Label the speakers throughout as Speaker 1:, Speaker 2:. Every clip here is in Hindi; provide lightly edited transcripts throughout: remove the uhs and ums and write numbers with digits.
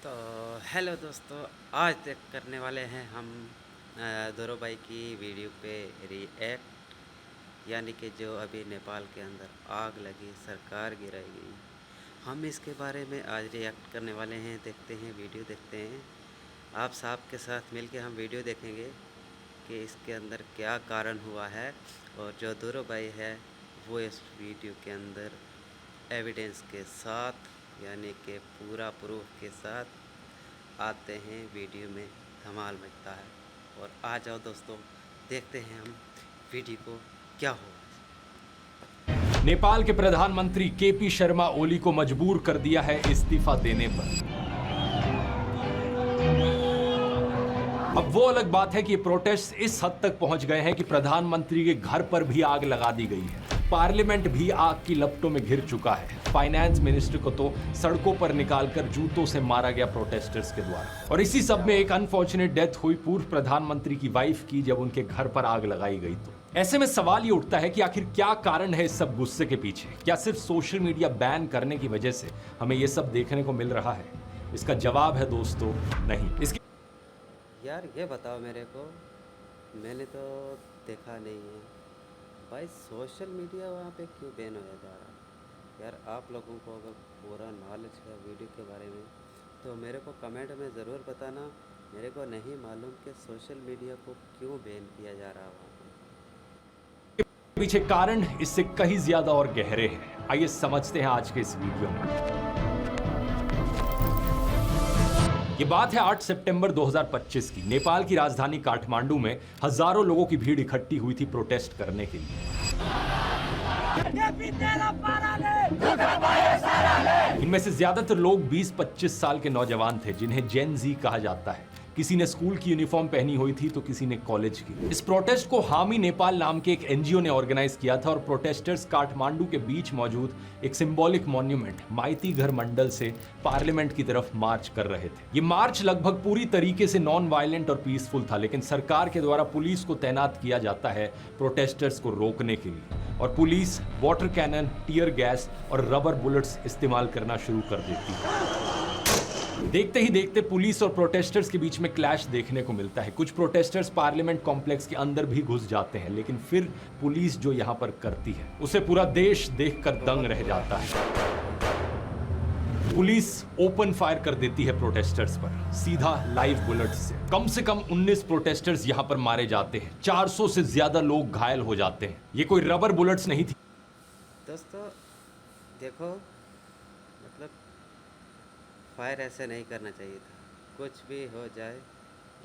Speaker 1: तो हेलो दोस्तों, आज तक करने वाले हैं हम दोरो भाई की वीडियो पे रिएक्ट। यानी कि जो अभी नेपाल के अंदर आग लगी, सरकार गिराई गई, हम इसके बारे में आज रिएक्ट करने वाले हैं। देखते हैं, वीडियो देखते हैं। आप साहब के साथ मिलके हम वीडियो देखेंगे कि इसके अंदर क्या कारण हुआ है। और जो दोरो भाई है वो इस वीडियो के अंदर एविडेंस के साथ, यानी कि पूरा प्रूफ के साथ आते हैं। वीडियो में धमाल मचता है। और आ जाओ दोस्तों, देखते हैं हम वीडियो को क्या हुआ।
Speaker 2: नेपाल के प्रधानमंत्री केपी शर्मा ओली को मजबूर कर दिया है इस्तीफा देने पर। अब वो अलग बात है कि प्रोटेस्ट इस हद तक पहुंच गए हैं कि प्रधानमंत्री के घर पर भी आग लगा दी गई है। पार्लियामेंट भी आग की लपटों में घिर चुका है। फाइनेंस मिनिस्टर को तो सड़कों पर निकालकर जूतों से मारा गया प्रोटेस्टर्स के द्वारा। और इसी सब में एक अनफॉर्चुनेट डेथ हुई पूर्व प्रधानमंत्री की वाइफ की, जब उनके घर पर आग लगाई गई। तो ऐसे में सवाल ये उठता है कि आखिर क्या कारण है इस सब गुस्से के पीछे? क्या सिर्फ सोशल मीडिया बैन करने की वजह से हमें ये सब देखने को मिल रहा है? इसका जवाब है दोस्तों, नहीं।
Speaker 1: यार ये बताओ मेरे को, मैंने तो देखा नहीं है भाई, सोशल मीडिया वहाँ पे क्यों बैन होया जा रहा है? यार आप लोगों को अगर पूरा नॉलेज है वीडियो के बारे में तो मेरे को कमेंट में ज़रूर बताना। मेरे को नहीं मालूम कि सोशल मीडिया को क्यों बैन किया जा रहा है वहाँ पे।
Speaker 2: पीछे कारण इससे कहीं ज्यादा और गहरे हैं। आइए समझते हैं आज के इस वीडियो में। ये बात है 8 सितंबर 2025 की। नेपाल की राजधानी काठमांडू में हजारों लोगों की भीड़ इकट्ठी हुई थी प्रोटेस्ट करने के लिए। इनमें से ज्यादातर लोग 20-25 साल के नौजवान थे, जिन्हें जेन जी कहा जाता है। किसी ने स्कूल की यूनिफॉर्म पहनी हुई थी तो किसी ने कॉलेज की। इस प्रोटेस्ट को हामी नेपाल नाम के एक एनजीओ ने ऑर्गेनाइज किया था और प्रोटेस्टर्स काठमांडू के बीच मौजूद एक सिंबॉलिक मॉन्यूमेंट माइती घर मंडल से पार्लियामेंट की तरफ मार्च कर रहे थे। ये मार्च लगभग पूरी तरीके से नॉन वायलेंट और पीसफुल था, लेकिन सरकार के द्वारा पुलिस को तैनात किया जाता है प्रोटेस्टर्स को रोकने के लिए। और police water cannon, tear gas और रबर बुलेट्स इस्तेमाल करना शुरू कर देती है। देखते ही देखते पुलिस और प्रोटेस्टर्स के बीच में क्लैश देखने को मिलता है। कुछ प्रोटेस्टर्स पार्लियामेंट कॉम्प्लेक्स के अंदर भी घुस जाते हैं, लेकिन फिर पुलिस जो यहां पर करती है उसे पूरा देश देखकर दंग रह जाता है। पुलिस ओपन फायर कर देती है प्रोटेस्टर्स पर, सीधा लाइव बुलेट से। कम 19 प्रोटेस्टर्स यहां पर मारे जाते हैं। 400 से ज्यादा लोग घायल हो जाते हैं। ये कोई रबर बुलेट्स नहीं थी
Speaker 1: दोस्तों। देखो, मतलब फायर ऐसे नहीं करना चाहिए था। कुछ भी हो जाए,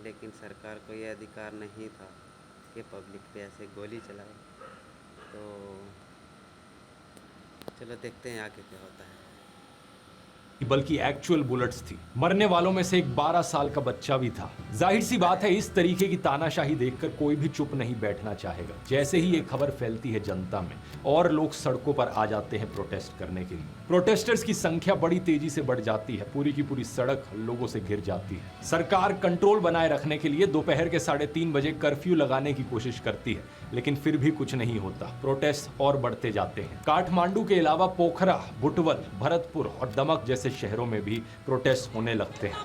Speaker 1: लेकिन सरकार को ये अधिकार नहीं था कि पब्लिक पे ऐसे गोली चलाए। तो चलो देखते हैं आगे क्या होता है।
Speaker 2: बल्कि एक्चुअल बुलेट्स थी। मरने वालों में से एक 12 साल का बच्चा भी था। जाहिर सी बात है, इस तरीके की तानाशाही देखकर कोई भी चुप नहीं बैठना चाहेगा। जैसे ही ये खबर फैलती है जनता में, और लोग सड़कों पर आ जाते हैं प्रोटेस्ट करने के लिए। प्रोटेस्टर्स की संख्या बड़ी तेजी से बढ़ जाती है। पूरी की पूरी सड़क लोगों से घिर जाती है। सरकार कंट्रोल बनाए रखने के लिए दोपहर के 3:30 बजे कर्फ्यू लगाने की कोशिश करती है, लेकिन फिर भी कुछ नहीं होता। प्रोटेस्ट और बढ़ते जाते हैं। काठमांडू के अलावा पोखरा, बुटवल, भरतपुर और दमक जैसे शहरों में भी प्रोटेस्ट होने लगते हैं।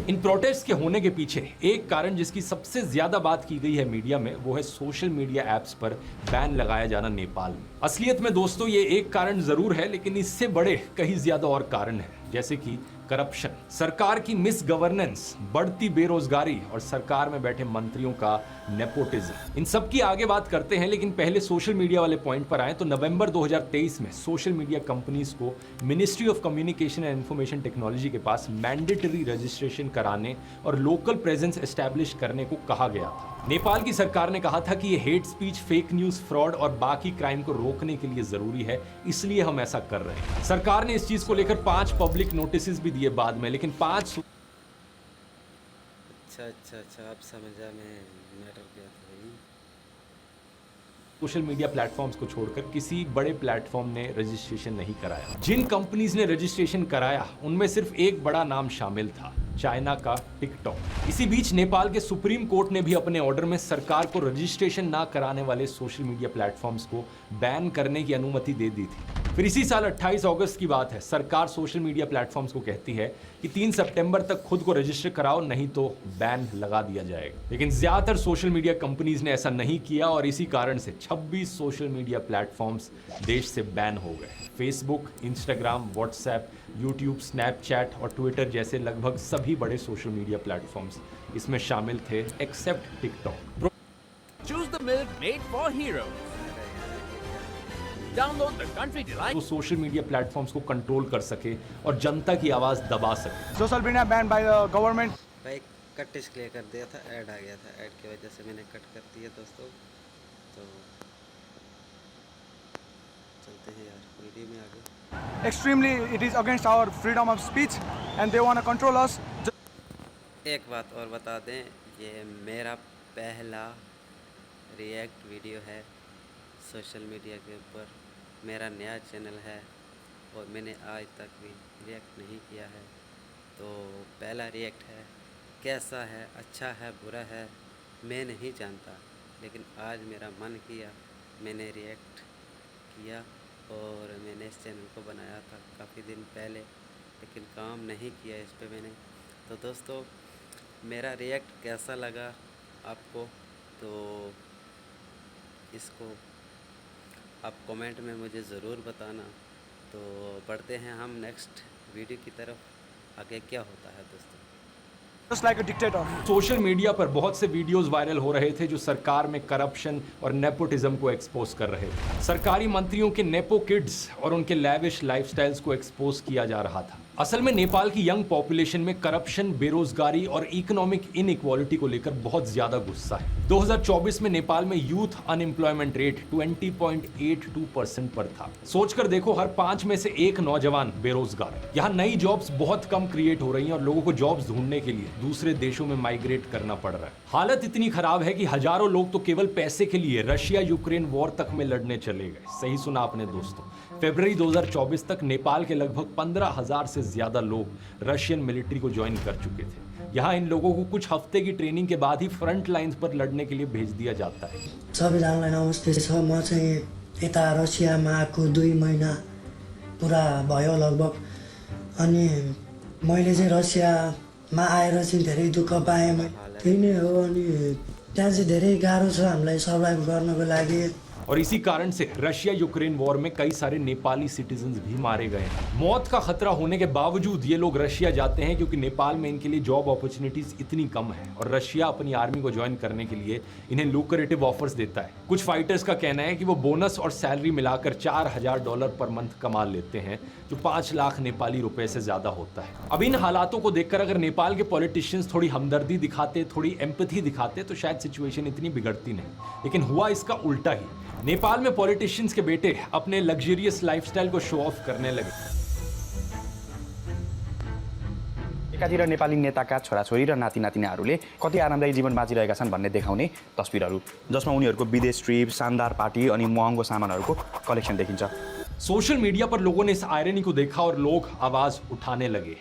Speaker 2: इन प्रोटेस्ट के होने के पीछे एक कारण, जिसकी सबसे ज्यादा बात की गई है मीडिया में, वो है सोशल मीडिया एप्स पर बैन लगाया जाना नेपाल में। असलियत में दोस्तों ये एक कारण जरूर है, लेकिन इससे बड़े कहीं ज्यादा और कारण है, जैसे कि करप्शन, सरकार की मिस गवर्नेंस, बढ़ती बेरोजगारी और सरकार में बैठे मंत्रियों का नेपोटिज्म। इन सब की आगे बात करते हैं, लेकिन पहले सोशल मीडिया वाले पॉइंट पर आए तो नवंबर 2023 में सोशल मीडिया कंपनीज को ministry of communication and information technology के पास मैंडेटरी रजिस्ट्रेशन कराने और लोकल प्रेजेंस एस्टैब्लिश करने को कहा गया था। नेपाल की सरकार ने कहा था कि ये hate speech, fake news, fraud और बाकी क्राइम को रोकने के लिए जरूरी है, इसलिए हम ऐसा कर रहे हैं। सरकार ने इस चीज को लेकर 5 पब्लिक नोटिस भी दिए बाद में, लेकिन 5
Speaker 1: अच्छा, अब समझा मैं मैटर क्या था भाई।
Speaker 2: सोशल मीडिया प्लेटफॉर्म्स को छोड़कर किसी बड़े प्लेटफॉर्म ने रजिस्ट्रेशन नहीं कराया। जिन कंपनीज ने रजिस्ट्रेशन कराया उनमें सिर्फ एक बड़ा नाम शामिल था, चाइना का टिकटॉक। इसी बीच नेपाल के सुप्रीम कोर्ट ने भी अपने ऑर्डर में सरकार को रजिस्ट्रेशन ना कराने वाले सोशल मीडिया प्लेटफॉर्म्स को बैन करने की अनुमति दे दी थी। फिर इसी साल 28 अगस्त की बात है, सरकार सोशल मीडिया प्लेटफॉर्म्स को कहती है कि 3 सितंबर तक खुद को रजिस्टर कराओ, नहीं तो बैन लगा दिया जाएगा। लेकिन ज्यादातर सोशल मीडिया कंपनीज ने ऐसा नहीं किया और इसी कारण से 26 सोशल मीडिया प्लेटफॉर्म्स देश से बैन हो गए। Facebook, Instagram, WhatsApp, YouTube, Snapchat और ट्विटर जैसे लगभग सभी बड़े सोशल मीडिया प्लेटफॉर्म्स इसमें शामिल थे, except TikTok.
Speaker 3: Choose the milk made for heroes. Download the Country Delight.
Speaker 2: वो सोशल मीडिया प्लेटफॉर्म्स को कंट्रोल कर सके और जनता की आवाज दबा सके।
Speaker 4: Social media banned by the government.
Speaker 1: भाई कट इसलिए कर दिया था, ऐड आ गया था, ऐड की वजह से मैंने कट कर दिया दोस्तों। तो चलते हैं यार वीडियो में आगे।
Speaker 4: Extremely, it is against our freedom of speech, and they want to control us.
Speaker 1: एक बात और बता दें, ये मेरा पहला रिएक्ट वीडियो है सोशल मीडिया के ऊपर। मेरा नया चैनल है और मैंने आज तक भी रिएक्ट नहीं किया है, तो पहला रिएक्ट है। कैसा है, अच्छा है, बुरा है, मैं नहीं जानता, लेकिन आज मेरा मन किया, मैंने रिएक्ट किया और मैंने इस चैनल को बनाया था काफ़ी दिन पहले, लेकिन काम नहीं किया इस पे मैंने। तो दोस्तों मेरा रिएक्ट कैसा लगा आपको, तो इसको आप कमेंट में मुझे ज़रूर बताना। तो बढ़ते हैं हम नेक्स्ट वीडियो की तरफ, आगे क्या होता है दोस्तों।
Speaker 4: Just like a dictator.
Speaker 2: Social media पर बहुत से वीडियोस वायरल हो रहे थे जो सरकार में करप्शन और नेपोटिज्म को एक्सपोज कर रहे थे। सरकारी मंत्रियों के नेपो किड्स और उनके लैविश लाइफस्टाइल्स को एक्सपोज किया जा रहा था। असल में नेपाल की यंग पॉपुलेशन में करप्शन, बेरोजगारी और इकोनॉमिक इनइक्वालिटी को लेकर बहुत ज्यादा गुस्सा है। 2024 में नेपाल में यूथ अनएम्प्लॉयमेंट रेट 20.82% पर था। सोचकर देखो, हर 5 में से 1 नौजवान बेरोजगार है। यहाँ नई जॉब्स बहुत कम क्रिएट हो रही हैं और लोगों को जॉब्स ढूंढने के लिए दूसरे देशों में माइग्रेट करना पड़ रहा है। हालत इतनी खराब है कि हजारों लोग तो केवल पैसे के लिए रशिया यूक्रेन वॉर तक में लड़ने चले गए। सही सुना आपने दोस्तों। फरवरी 2024 तक नेपाल के लगभग 15,000 से ज्यादा लोग रशियन मिलिट्री को ज्वाइन कर चुके थे। यहाँ इन लोगों को कुछ हफ्ते की ट्रेनिंग के बाद ही फ्रंट लाइंस पर लड़ने के लिए भेज दिया जाता है।
Speaker 5: सबैजनालाई नमस्ते छ। म चाहिँ यता रसियामा आएको 2 महिना पुरा भयो लगभग। अनि मैले चाहिँ रसियामा आएर चाहिँ धेरै दुःख पाएँ। त्यही नै हो। अनि त्यहाँ चाहिँ धेरै गाह्रो छ हामीलाई सर्भाइभ गर्नको लागि।
Speaker 2: और इसी कारण से रशिया यूक्रेन वॉर में कई सारे नेपाली सिटीजन्स भी मारे गए हैं। मौत का खतरा होने के बावजूद ये लोग रशिया जाते हैं क्योंकि नेपाल में इनके लिए जॉब अपॉर्चुनिटीज इतनी कम है और रशिया अपनी आर्मी को ज्वाइन करने के लिए इन्हें लुक्रेटिव ऑफर्स देता है। कुछ फाइटर्स का कहना है कि वो बोनस और सैलरी मिलाकर $4,000 पर मंथ कमा लेते हैं, जो 5 लाख नेपाली रुपए से ज्यादा होता है। अब इन हालातों को देखकर अगर नेपाल के पॉलिटिशियंस थोड़ी हमदर्दी दिखाते, थोड़ी एम्पैथी दिखाते तो शायद सिचुएशन इतनी बिगड़ती नहीं। लेकिन हुआ इसका उल्टा ही। नेपाल में पॉलिटिशियंस के बेटे अपने लग्जरियस लाइफस्टाइल को शो ऑफ करने लगे।
Speaker 6: एकातिर नेपाली नेताका छोराछोरी र नातिनातिनाहरूले कति आरामदायी जीवन बाँचिरहेका छन् भन्ने देखाउने तस्बिरहरू, जसमा उनीहरूको विदेश ट्रिप, शानदार पार्टी अनि महँगो सामानहरूको कलेक्सन देखिन्छ।
Speaker 2: सोशल मीडिया पर लोगों ने इस आयरनी को देखा और लोग आवाज उठाने लगे।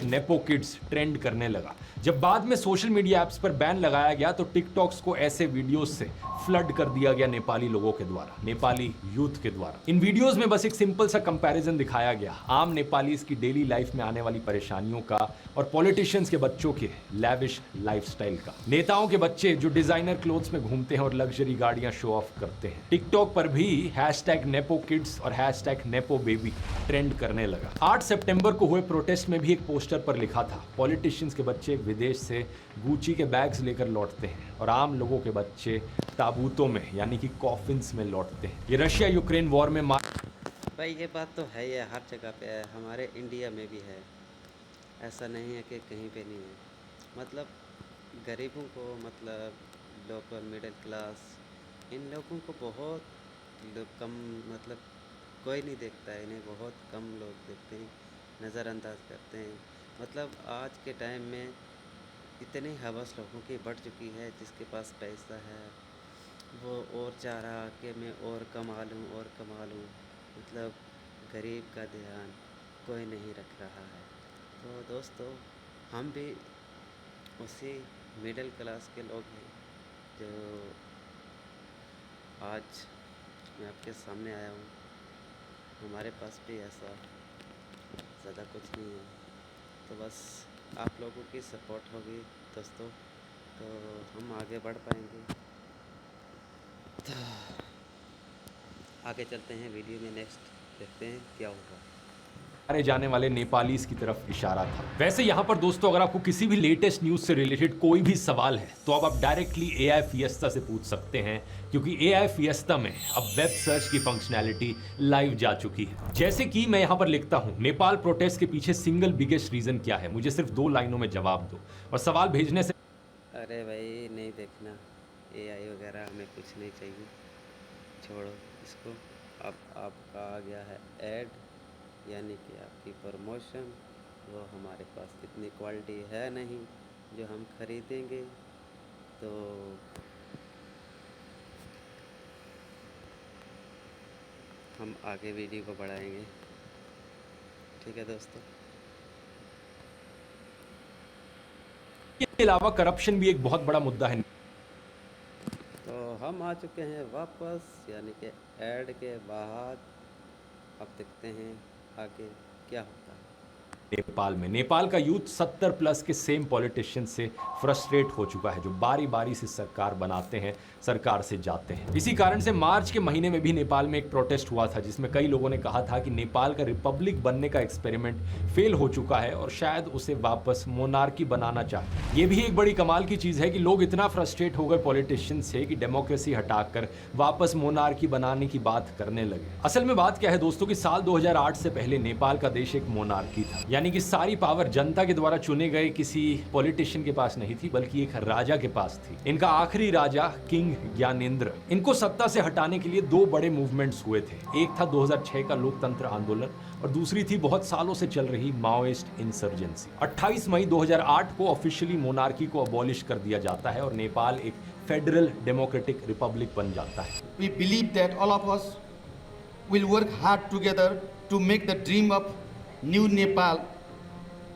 Speaker 2: #NepoKids ट्रेंड करने लगा। जब बाद में सोशल मीडिया ऐप्स पर बैन लगाया गया तो टिकटॉक्स को ऐसे वीडियोस से फ्लड कर दिया गया नेपाली लोगों के द्वारा, नेपाली यूथ के द्वारा। इन वीडियोस में बस एक सिंपल सा कंपैरिजन दिखाया गया आम नेपालीज की डेली लाइफ में आने वाली परेशानियों का और पॉलिटिशियंस के बच्चों के लैविश लाइफस्टाइल का। नेताओं के बच्चे जो डिजाइनर क्लोथ्स में घूमते हैं और लग्जरी गाड़ियां शो ऑफ करते हैं। टिकटॉक पर भी #NepoKids और #NepoBaby ट्रेंड करने लगा। 8 सितंबर को हुए प्रोटेस्ट में भी एक पोस्टर पर लिखा था, पॉलिटिशियंस के बच्चे विदेश से गुची के बैग्स लेकर लौटते हैं और आम लोगों के बच्चे ताबूतों में यानी कि कॉफिन्स में लौटते हैं। ये रशिया यूक्रेन वॉर में
Speaker 1: भाई ये बात तो है, ये हर जगह पे है, हमारे इंडिया में भी है। ऐसा नहीं है कि कहीं पे नहीं है। मतलब गरीबों को, मतलब लोकल मिडिल क्लास, इन लोगों को बहुत कम, मतलब कोई नहीं देखता है इन्हें, बहुत कम लोग देखते हैं, नज़रअंदाज करते हैं। मतलब आज के टाइम में इतनी हवस लोगों की बढ़ चुकी है, जिसके पास पैसा है वो और चाह रहा कि मैं और कमा लूँ और कमा लूँ। मतलब गरीब का ध्यान कोई नहीं रख रहा है। तो दोस्तों हम भी उसी मिडिल क्लास के लोग हैं जो आज मैं आपके सामने आया हूँ। हमारे पास भी ऐसा ज़्यादा कुछ नहीं है, तो बस आप लोगों की सपोर्ट होगी दोस्तों तो हम आगे बढ़ पाएंगे। तो आगे चलते हैं वीडियो में, नेक्स्ट देखते हैं क्या होगा।
Speaker 2: मारे जाने वाले नेपालीज की तरफ इशारा था। वैसे यहाँ पर दोस्तों अगर आपको किसी भी लेटेस्ट न्यूज से रिलेटेड कोई भी सवाल है तो अब आप डायरेक्टली AI फिएस्टा से पूछ सकते हैं, क्योंकि AI फिएस्टा में अब वेब सर्च की फंक्शनैलिटी लाइव जा चुकी है। जैसे कि मैं यहाँ पर लिखता हूँ, नेपाल प्रोटेस्ट के पीछे सिंगल बिगेस्ट रीजन क्या है, मुझे सिर्फ 2 लाइनों में जवाब दो। और सवाल भेजने से
Speaker 1: अरे भाई नहीं देखना, AI वगैरह हमें कुछ नहीं चाहिए, छोड़ो इसको। अब आपका आ गया है ऐड, यानी कि आपकी प्रमोशन, वो हमारे पास इतनी क्वालिटी है नहीं जो हम खरीदेंगे, तो हम आगे वीडियो को बढ़ाएंगे। ठीक है दोस्तों।
Speaker 2: इसके अलावा करप्शन भी एक बहुत बड़ा मुद्दा है।
Speaker 1: तो हम आ चुके हैं वापस, यानी कि ऐड के बाद। अब देखते हैं आगे क्या होता है।
Speaker 2: नेपाल में नेपाल का यूथ 70 प्लस के सेम पॉलिटिशियन से फ्रस्ट्रेट हो चुका है, जो बारी बारी से सरकार बनाते हैं, सरकार से जाते हैं। इसी कारण से मार्च के महीने में भी नेपाल में एक प्रोटेस्ट हुआ था, जिसमें कई लोगों ने कहा था कि नेपाल का रिपब्लिक बनने का एक्सपेरिमेंट फेल हो चुका है और शायद उसे वापस मोनार्की बनाना चाहते। ये भी एक बड़ी कमाल की चीज है कि लोग इतना फ्रस्ट्रेट हो गए पॉलिटिशियन से कि डेमोक्रेसी हटाकर वापस मोनार्की बनाने की बात करने लगे। असल में बात क्या है दोस्तों कि साल 2008 से पहले नेपाल का देश एक मोनार्की था, यानी कि सारी पावर जनता के द्वारा चुने गए किसी पॉलिटिशियन के पास नहीं थी, बल्कि एक राजा के पास थी। इनका आखिरी राजा किंग ज्ञानेंद्र। इनको सत्ता से हटाने के लिए 2 बड़े मूवमेंट्स हुए थे। एक था 2006 का लोकतंत्र आंदोलन और दूसरी थी बहुत सालों से चल रही माओइस्ट इंसर्जेंसी। 28 मई 2008 को ऑफिशियली मोनार्की को अबॉलिश कर दिया जाता है और नेपाल एक फेडरल डेमोक्रेटिक रिपब्लिक बन जाता है।
Speaker 7: We believe that all of us will work hard together to make the dream of new Nepal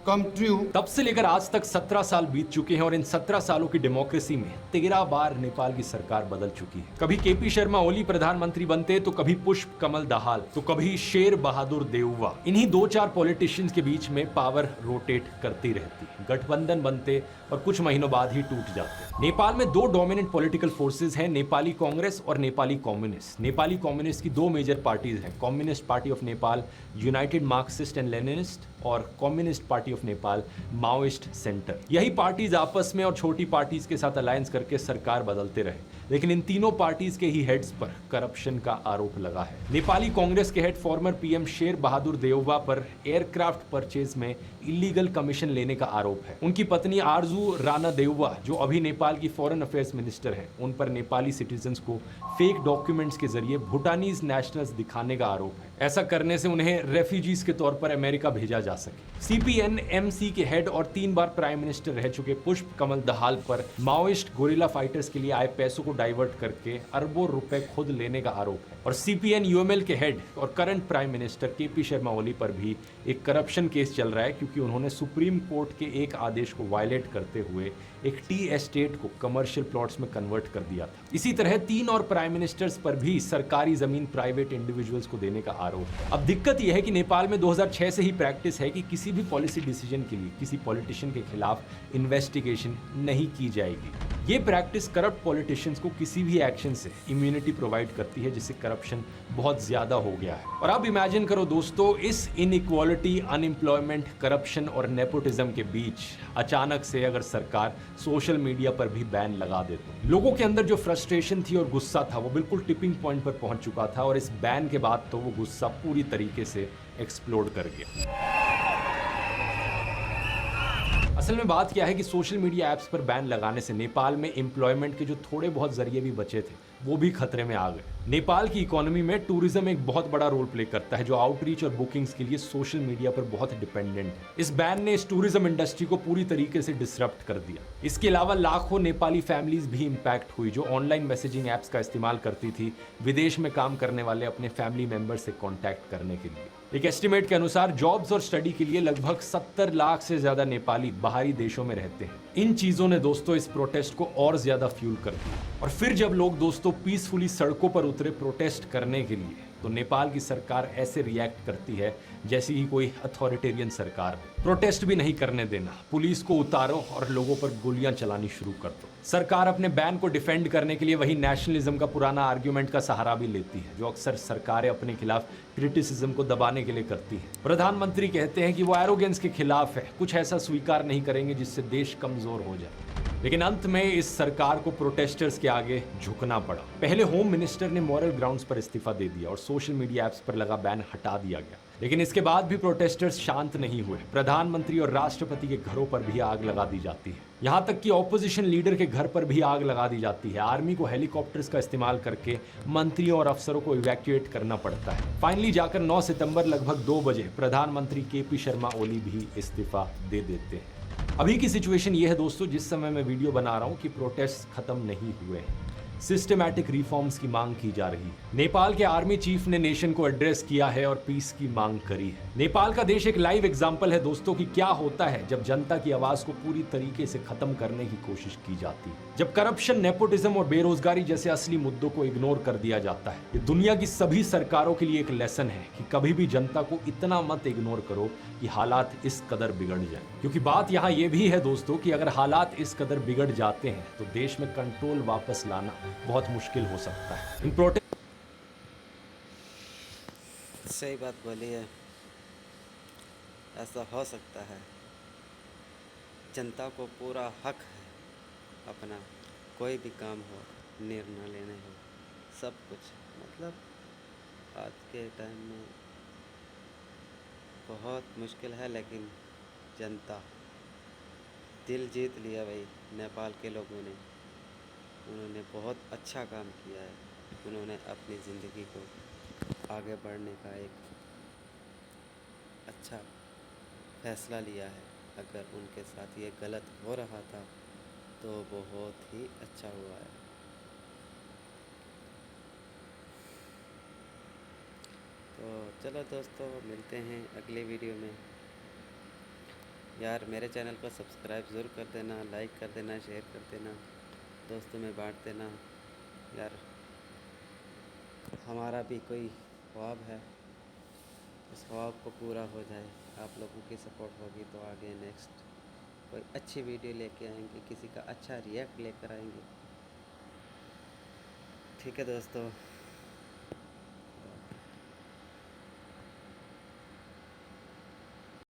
Speaker 7: come true.
Speaker 2: तब से लेकर आज तक 17 साल बीत चुके हैं और इन 17 सालों की डेमोक्रेसी में 13 बार नेपाल की सरकार बदल चुकी है। कभी केपी शर्मा ओली प्रधानमंत्री बनते, तो कभी पुष्प कमल दाहाल, तो कभी शेर बहादुर देउवा। इन्हीं 2-4 पॉलिटिशियंस के बीच में पावर रोटेट करती रहती, गठबंधन बनते और कुछ महीनों बाद ही टूट जाते। नेपाल में 2 डोमिनेंट पॉलिटिकल फोर्सेज हैं, नेपाली कांग्रेस और नेपाली कम्युनिस्ट। नेपाली कम्युनिस्ट की 2 मेजर पार्टीज हैं, communist party of Nepal united Marxist and Leninist और communist party of Nepal Maoist centre. यही पार्टीज आपस में और छोटी पार्टीज के साथ अलायंस करके सरकार बदलते रहे, लेकिन इन तीनों पार्टीज के ही हेड्स पर करप्शन का आरोप लगा है। नेपाली कांग्रेस के head former PM Sher Bahadur Deuba पर एयरक्राफ्ट परचेज में इलीगल कमीशन लेने का आरोप है। उनकी पत्नी आरजू राणा देउवा, जो अभी नेपाल की फॉरेन अफेयर्स मिनिस्टर हैं, उन पर नेपाली सिटीजन्स को फेक डॉक्यूमेंट्स के जरिए भूटानीज नेशनल्स दिखाने का आरोप है। ऐसा करने से उन्हें रेफ्यूजीज के तौर पर अमेरिका भेजा जा सके। CPN-MC के हेड और 3 बार प्राइम मिनिस्टर रह चुके पुष्प कमल दहाल पर माओइस्ट गोरिल्ला फाइटर्स के लिए आए पैसों को डाइवर्ट करके अरबों रुपए खुद लेने का आरोप है। और CPN-UML के हेड और current prime minister KP Sharma Oli पर भी एक करप्शन केस चल रहा है, क्योंकि उन्होंने सुप्रीम कोर्ट के एक आदेश को वायलेट करते हुए एक टी एस्टेट को कमर्शियल प्लॉट्स में कन्वर्ट कर दिया था। इसी तरह 3 और प्राइम मिनिस्टर्स पर भी सरकारी जमीन प्राइवेट इंडिविजुअल्स को देने का आरोप है। अब दिक्कत यह है कि नेपाल में 2006 से ही प्रैक्टिस है कि किसी भी पॉलिसी डिसीजन के लिए किसी पॉलिटिशियन के खिलाफ इन्वेस्टिगेशन नहीं की जाएगी। ये प्रैक्टिस करप्ट पॉलिटिशियंस को किसी भी एक्शन से इम्यूनिटी प्रोवाइड करती है, जिससे करप्शन बहुत ज्यादा हो गया है। और अब इमेजिन करो दोस्तों, इस इनइक्वालिटी, अनएम्प्लॉयमेंट, करप्शन और नेपोटिज्म के बीच अचानक से अगर सरकार सोशल मीडिया पर भी बैन लगा दे तो लोगों के अंदर जो फ्रस्ट्रेशन थी और गुस्सा था वो बिल्कुल टिपिंग पॉइंट पर पहुंच चुका था, और इस बैन के बाद तो वो गुस्सा पूरी तरीके से एक्सप्लोड कर गया। असल में बात क्या है कि सोशल मीडिया ऐप्स पर बैन लगाने से नेपाल में एम्प्लॉयमेंट के जो थोड़े बहुत जरिए भी बचे थे वो भी खतरे में आ गए। नेपाल की इकोनॉमी में टूरिज्म एक बहुत बड़ा रोल प्ले करता है, जो आउटरीच और बुकिंग्स के लिए सोशल मीडिया पर बहुत डिपेंडेंट है। इस बैन ने इस टूरिज्म इंडस्ट्री को पूरी तरीके से डिसरप्ट कर दिया। इसके अलावा लाखों नेपाली फैमिलीज भी इंपैक्ट हुई, जो ऑनलाइन मैसेजिंग ऐप्स का इस्तेमाल करती थी विदेश में काम करने वाले अपने फैमिली मेंबर से कॉन्टैक्ट करने के लिए। एक एस्टिमेट के अनुसार जॉब्स और स्टडी के लिए लगभग 70 लाख से ज्यादा नेपाली बाहरी देशों में रहते हैं। इन चीजों ने दोस्तों इस प्रोटेस्ट को और ज्यादा फ्यूल कर दिया। और फिर जब लोग दोस्तों दोस्तों पीसफुली सड़कों पर उतरे प्रोटेस्ट करने के लिए, तो नेपाल की सरकार ऐसे रिएक्ट करती है जैसी ही कोई अथॉरिटेरियन सरकार हो। प्रोटेस्ट भी नहीं करने देना, पुलिस को उतारो और लोगों पर गोलियां चलानी शुरू कर दो। सरकार अपने बैन को डिफेंड करने के लिए वही नेशनलिज्म का पुराना आर्ग्यूमेंट का सहारा भी लेती है, जो अक्सर सरकारें अपने खिलाफ क्रिटिसिज्म को दबाने के लिए करती है। प्रधानमंत्री कहते हैं कि वो एरोगेंस के खिलाफ है, कुछ ऐसा स्वीकार नहीं करेंगे जिससे देश कमजोर हो जाए। लेकिन अंत में इस सरकार को प्रोटेस्टर्स के आगे झुकना पड़ा। पहले होम मिनिस्टर ने मॉरल ग्राउंड्स पर इस्तीफा दे दिया और सोशल मीडिया ऐप्स पर लगा बैन हटा दिया गया। लेकिन इसके बाद भी प्रोटेस्टर्स शांत नहीं हुए। प्रधानमंत्री और राष्ट्रपति के घरों पर भी आग लगा दी जाती है, यहां तक कि ऑपोजिशन लीडर के घर पर भी आग लगा दी जाती है। आर्मी को हेलीकॉप्टर्स का इस्तेमाल करके मंत्रियों और अफसरों को इवैक्यूएट करना पड़ता है। फाइनली जाकर 9 सितंबर लगभग 2 बजे प्रधानमंत्री केपी शर्मा ओली भी इस्तीफा दे देते हैं। अभी की सिचुएशन ये है दोस्तों, जिस समय मैं वीडियो बना रहा हूं, कि प्रोटेस्ट खत्म नहीं हुए हैं। सिस्टमैटिक रिफॉर्म्स की मांग की जा रही है। नेपाल के आर्मी चीफ ने नेशन को एड्रेस किया है और पीस की मांग करी है। नेपाल का देश एक लाइव एग्जांपल है दोस्तों कि क्या होता है जब जनता की आवाज को पूरी तरीके से खत्म करने की कोशिश की जाती है, जब करप्शन, नेपोटिज्म और बेरोजगारी जैसे असली मुद्दों को इग्नोर कर दिया जाता है। ये दुनिया की सभी सरकारों के लिए एक लेसन है कि कभी भी जनता को इतना मत इग्नोर करो कि हालात इस कदर बिगड़ जाए। क्योंकि बात यहाँ ये भी है दोस्तों कि अगर हालात इस कदर बिगड़ जाते हैं तो देश में कंट्रोल वापस लाना बहुत मुश्किल हो सकता है। इन प्रोटेस्ट
Speaker 1: सही बात बोली है, ऐसा हो सकता है। जनता को पूरा हक है अपना कोई भी काम हो, निर्णय लेने हो, सब कुछ। मतलब आज के टाइम में बहुत मुश्किल है, लेकिन जनता दिल जीत लिया भाई नेपाल के लोगों ने। उन्होंने बहुत अच्छा काम किया है। उन्होंने अपनी ज़िंदगी को आगे बढ़ने का एक अच्छा फैसला लिया है। अगर उनके साथ ये गलत हो रहा था तो बहुत ही अच्छा हुआ है। तो चलो दोस्तों, मिलते हैं अगले वीडियो में। यार मेरे चैनल को सब्सक्राइब ज़रूर कर देना, लाइक कर देना, शेयर कर देना, दोस्तों में बांट देना। यार हमारा भी कोई ख्वाब है, उस ख्वाब को पूरा हो जाए। आप लोगों की सपोर्ट होगी तो आगे नेक्स्ट कोई अच्छी वीडियो लेके आएंगे, किसी का अच्छा रिएक्ट लेकर आएंगे। ठीक है दोस्तों।